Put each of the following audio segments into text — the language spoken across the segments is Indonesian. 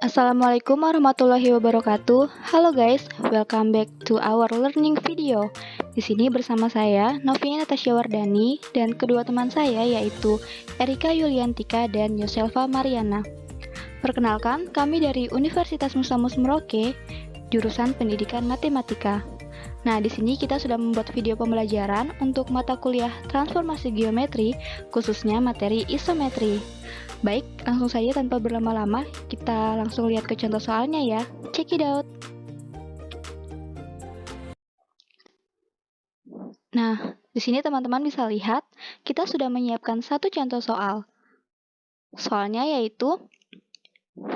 Assalamualaikum warahmatullahi wabarakatuh. Halo guys, welcome back to our learning video. Di sini bersama saya Novia Natasha Wardani dan kedua teman saya yaitu Erika Yuliantika dan Yoselva Mariana. Perkenalkan, kami dari Universitas Musamus Merauke, jurusan Pendidikan Matematika. Nah, di sini kita sudah membuat video pembelajaran untuk mata kuliah Transformasi Geometri, khususnya materi isometri. Baik, langsung saja tanpa berlama-lama, kita langsung lihat ke contoh soalnya ya. Check it out. Nah, di sini teman-teman bisa lihat, kita sudah menyiapkan satu contoh soal. Soalnya yaitu,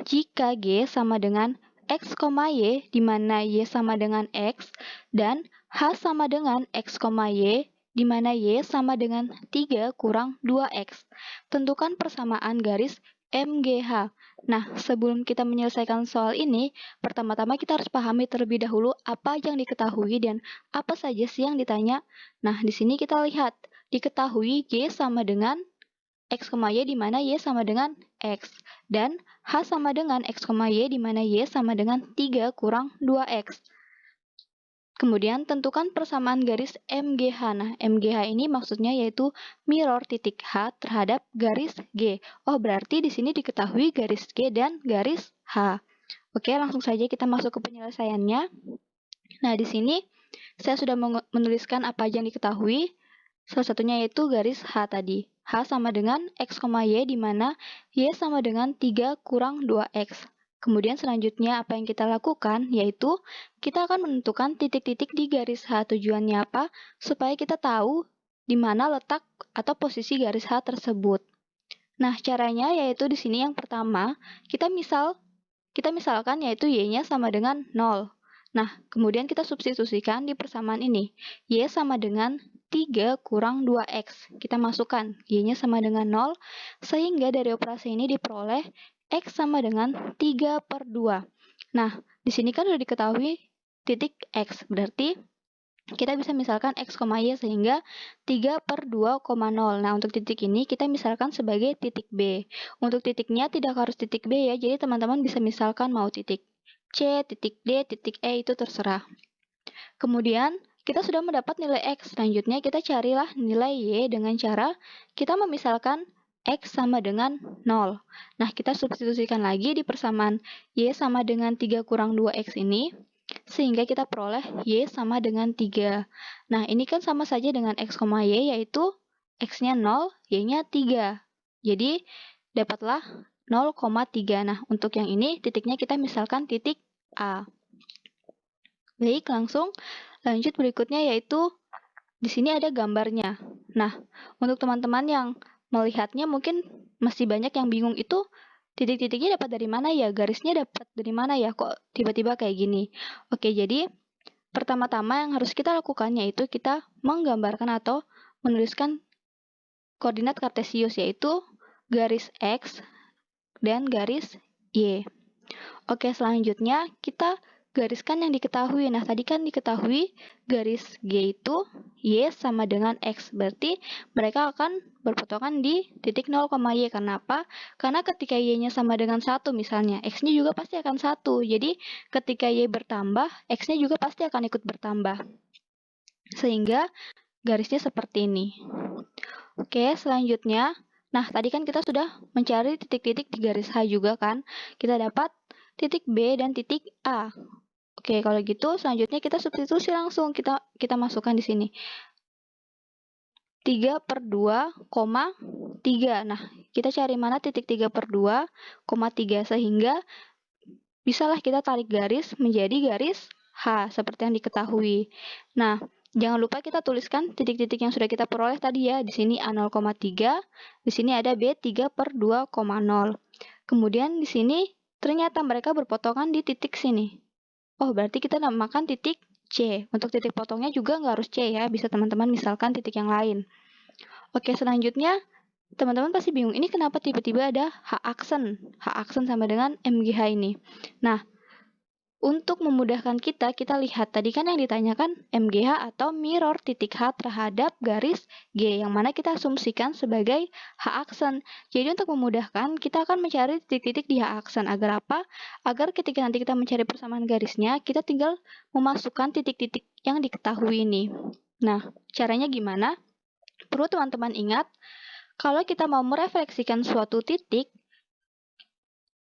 jika G sama dengan X, Y, di mana Y sama dengan X, dan H sama dengan X, Y, di mana Y sama dengan 3 kurang 2X. Tentukan persamaan garis MGH. Nah, sebelum kita menyelesaikan soal ini, pertama-tama kita harus pahami terlebih dahulu apa yang diketahui dan apa saja sih yang ditanya. Nah, di sini kita lihat, diketahui G sama dengan X, Y di mana Y sama dengan X. Dan H sama dengan X, Y di mana Y sama dengan 3 kurang 2X. Kemudian tentukan persamaan garis MGH. Nah, MGH ini maksudnya yaitu mirror titik H terhadap garis G. Oh, berarti di sini diketahui garis G dan garis H. Oke, langsung saja kita masuk ke penyelesaiannya. Nah, di sini saya sudah menuliskan apa yang diketahui. Salah satunya yaitu garis H tadi. H sama dengan X, Y di mana Y sama dengan 3 kurang 2X. Kemudian selanjutnya apa yang kita lakukan yaitu kita akan menentukan titik-titik di garis H. Tujuannya apa? Supaya kita tahu di mana letak atau posisi garis H tersebut. Nah, caranya yaitu di sini yang pertama, kita misalkan yaitu Y-nya sama dengan 0. Nah, kemudian kita substitusikan di persamaan ini. Y sama dengan 3 kurang 2X. Kita masukkan Y-nya sama dengan 0, sehingga dari operasi ini diperoleh X sama dengan 3 per 2. Nah, di sini kan sudah diketahui titik X, berarti kita bisa misalkan X, Y sehingga 3 per 2,0. Nah, untuk titik ini kita misalkan sebagai titik B. Untuk titiknya tidak harus titik B ya, jadi teman-teman bisa misalkan mau titik C, titik D, titik E, itu terserah. Kemudian, kita sudah mendapat nilai X. Selanjutnya, kita carilah nilai Y dengan cara kita memisalkan X sama dengan 0. Nah, kita substitusikan lagi di persamaan Y sama dengan 3 kurang 2X ini, sehingga kita peroleh Y sama dengan 3. Nah, ini kan sama saja dengan X, Y, yaitu X-nya 0, Y-nya 3. Jadi, dapatlah 0,3. Nah, untuk yang ini, titiknya kita misalkan titik A. Baik, langsung lanjut berikutnya yaitu di sini ada gambarnya. Nah, untuk teman-teman yang melihatnya mungkin masih banyak yang bingung itu titik-titiknya dapat dari mana ya? Garisnya dapat dari mana ya? Kok tiba-tiba kayak gini? Oke, jadi pertama-tama yang harus kita lakukan yaitu kita menggambarkan atau menuliskan koordinat kartesius yaitu garis X dan garis Y. Oke, selanjutnya kita gariskan yang diketahui. Nah, tadi kan diketahui garis G itu Y sama dengan X. Berarti mereka akan berpotongan di titik 0, Y. Kenapa? Karena ketika Y-nya sama dengan 1 misalnya, X-nya juga pasti akan 1. Jadi, ketika Y bertambah, X-nya juga pasti akan ikut bertambah. Sehingga garisnya seperti ini. Oke, selanjutnya. Nah, tadi kan kita sudah mencari titik-titik di garis H juga kan. Kita dapat titik B dan titik A. Oke, kalau gitu selanjutnya kita substitusi langsung. Kita masukkan di sini. 3 per 2, 3. Nah, kita cari mana titik 3 per 2, 3. Sehingga bisalah kita tarik garis menjadi garis H, seperti yang diketahui. Nah, jangan lupa kita tuliskan titik-titik yang sudah kita peroleh tadi ya. Di sini A 0,3, di sini ada B 3 per 2,0. Kemudian di sini ternyata mereka berpotongan di titik sini. Oh, berarti kita namakan titik C. Untuk titik potongnya juga nggak harus C ya, bisa teman-teman misalkan titik yang lain. Oke, selanjutnya teman-teman pasti bingung, ini kenapa tiba-tiba ada H aksen? H aksen sama dengan MGH ini. Nah, Untuk memudahkan kita lihat tadi kan yang ditanyakan MGH atau mirror titik H terhadap garis G, yang mana kita asumsikan sebagai H aksen. Jadi untuk memudahkan, kita akan mencari titik-titik di H aksen. Agar apa? Agar ketika nanti kita mencari persamaan garisnya, kita tinggal memasukkan titik-titik yang diketahui ini. Nah, caranya gimana? Perlu teman-teman ingat, kalau kita mau merefleksikan suatu titik,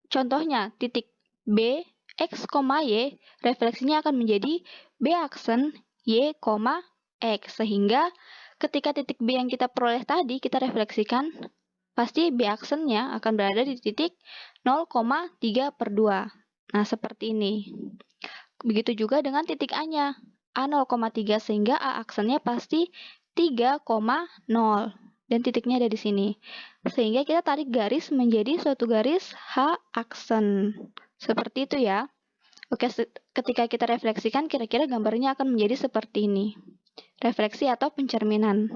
contohnya titik B, X, Y, refleksinya akan menjadi B aksen Y, X. Sehingga ketika titik B yang kita peroleh tadi, kita refleksikan, pasti B aksennya akan berada di titik 0,3/2. Nah, seperti ini. Begitu juga dengan titik A-nya. A 0,3 sehingga A aksennya pasti 3,0. Dan titiknya ada di sini. Sehingga kita tarik garis menjadi suatu garis H aksen. Seperti itu ya. Oke, ketika kita refleksikan, kira-kira gambarnya akan menjadi seperti ini. Refleksi atau pencerminan.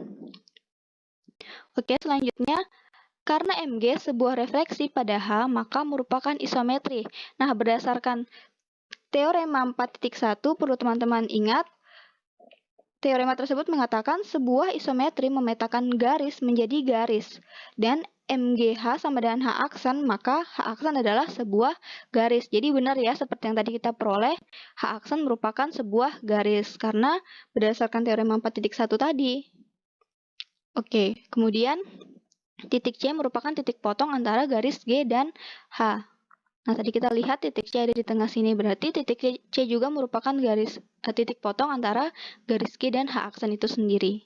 Oke, selanjutnya, karena MG sebuah refleksi pada H, maka merupakan isometri. Nah, berdasarkan teorema 4.1, perlu teman-teman ingat, teorema tersebut mengatakan sebuah isometri memetakan garis menjadi garis. Dan MGH sama dengan H aksen, maka H aksen adalah sebuah garis. Jadi benar ya, seperti yang tadi kita peroleh, H aksen merupakan sebuah garis, karena berdasarkan teorema 4.1 tadi. Oke, kemudian titik C merupakan titik potong antara garis G dan H. Nah, tadi kita lihat titik C ada di tengah sini, berarti titik C juga merupakan titik potong antara garis G dan H aksen itu sendiri.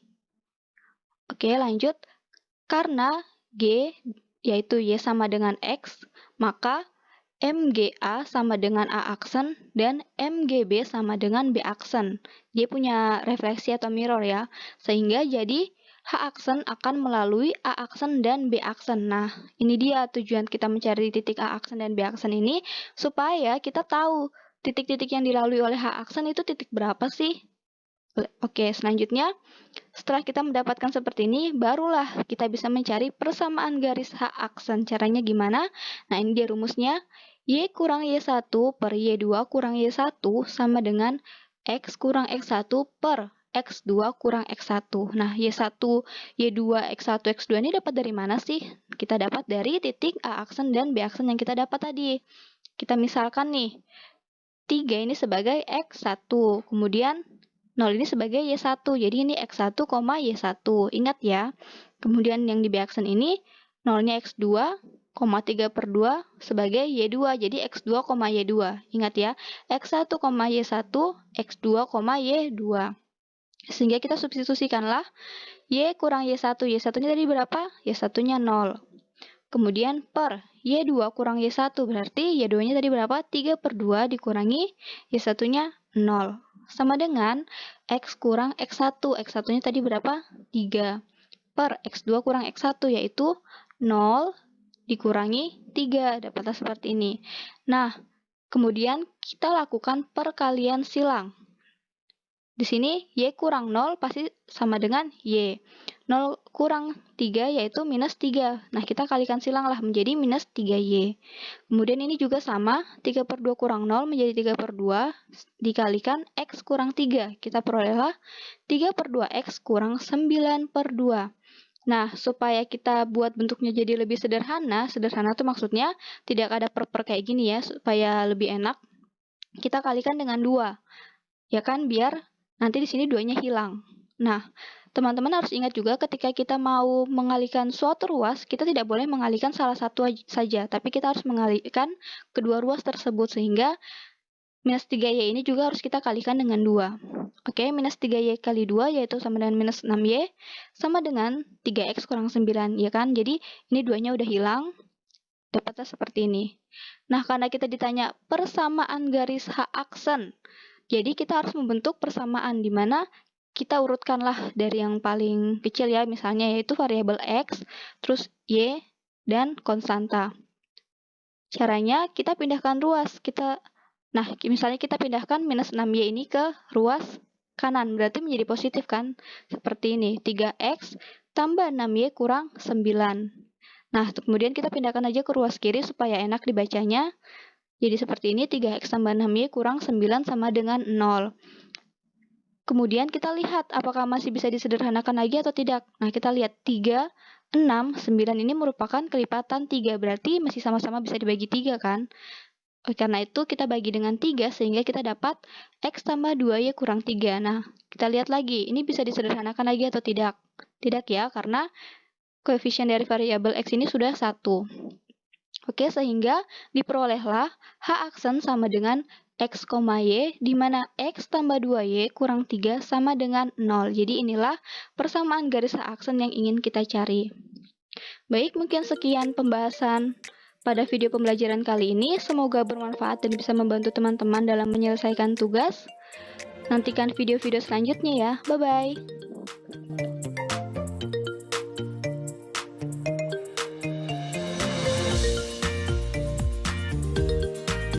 Oke, lanjut. Karena G, yaitu Y sama dengan X, maka MGA sama dengan A aksen dan MGB sama dengan B aksen. Dia punya refleksi atau mirror ya, sehingga jadi H aksen akan melalui A aksen dan B aksen. Nah, ini dia tujuan kita mencari titik A aksen dan B aksen ini, supaya kita tahu titik-titik yang dilalui oleh H aksen itu titik berapa sih? Oke, selanjutnya, setelah kita mendapatkan seperti ini, barulah kita bisa mencari persamaan garis H aksen. Caranya gimana? Nah, ini dia rumusnya. Y kurang Y1 per Y2 kurang Y1 sama dengan X kurang X1 per X2 kurang X1. Nah, Y1, Y2, X1, X2 ini dapat dari mana sih? Kita dapat dari titik A aksen dan B aksen yang kita dapat tadi. Kita misalkan nih, 3 ini sebagai X1, kemudian 0 ini sebagai Y1, jadi ini X1, Y1. Ingat ya. Kemudian yang di B aksen ini, 0-nya X2, 3/2 sebagai Y2, jadi X2, Y2. Ingat ya, X1, Y1, X2, Y2. Sehingga kita substitusikanlah Y kurang Y1. Y1-nya tadi berapa? Y1-nya 0. Kemudian per Y2 kurang Y1, berarti Y2-nya tadi berapa? 3/2 dikurangi Y1-nya 0. Sama dengan X kurang X1. X1-nya tadi berapa? 3. Per X2 kurang X1, yaitu 0 dikurangi 3. Dapatlah seperti ini. Nah, kemudian kita lakukan perkalian silang. Di sini Y kurang 0 pasti sama dengan Y. 0 kurang 3 yaitu minus 3. Nah, kita kalikan silang lah menjadi minus 3Y. Kemudian ini juga sama, 3/2 kurang 0 menjadi 3/2 dikalikan X kurang 3. Kita perolehlah 3/2 X kurang 9/2. Nah, supaya kita buat bentuknya jadi lebih sederhana itu maksudnya tidak ada per kayak gini ya, supaya lebih enak, kita kalikan dengan 2. Ya kan, biar nanti di sini 2-nya hilang. Nah, teman-teman harus ingat juga ketika kita mau mengalihkan suatu ruas, kita tidak boleh mengalihkan salah satu saja, tapi kita harus mengalihkan kedua ruas tersebut, sehingga minus 3Y ini juga harus kita kalikan dengan 2. Oke, minus 3Y kali 2 yaitu sama dengan minus 6Y, sama dengan 3X kurang 9, ya kan? Jadi, ini 2-nya udah hilang, dapatnya seperti ini. Nah, karena kita ditanya persamaan garis H aksen, jadi kita harus membentuk persamaan di mana kita urutkanlah dari yang paling kecil ya, misalnya yaitu variabel X, terus Y, dan konstanta. Caranya kita pindahkan ruas. Nah, misalnya kita pindahkan minus 6Y ini ke ruas kanan, berarti menjadi positif kan? Seperti ini, 3X tambah 6Y kurang 9. Nah, kemudian kita pindahkan aja ke ruas kiri supaya enak dibacanya. Jadi seperti ini, 3x tambah 6y kurang 9 sama dengan 0. Kemudian kita lihat apakah masih bisa disederhanakan lagi atau tidak. Nah, kita lihat 3, 6, 9 ini merupakan kelipatan 3, berarti masih sama-sama bisa dibagi 3 kan? Karena itu kita bagi dengan 3 sehingga kita dapat x tambah 2y kurang 3. Nah, kita lihat lagi, ini bisa disederhanakan lagi atau tidak? Tidak ya, karena koefisien dari variabel x ini sudah 1. Oke, sehingga diperolehlah H aksen sama dengan x, y, di mana x tambah 2y kurang 3 sama dengan 0. Jadi inilah persamaan garis H aksen yang ingin kita cari. Baik, mungkin sekian pembahasan pada video pembelajaran kali ini. Semoga bermanfaat dan bisa membantu teman-teman dalam menyelesaikan tugas. Nantikan video-video selanjutnya ya. Bye-bye.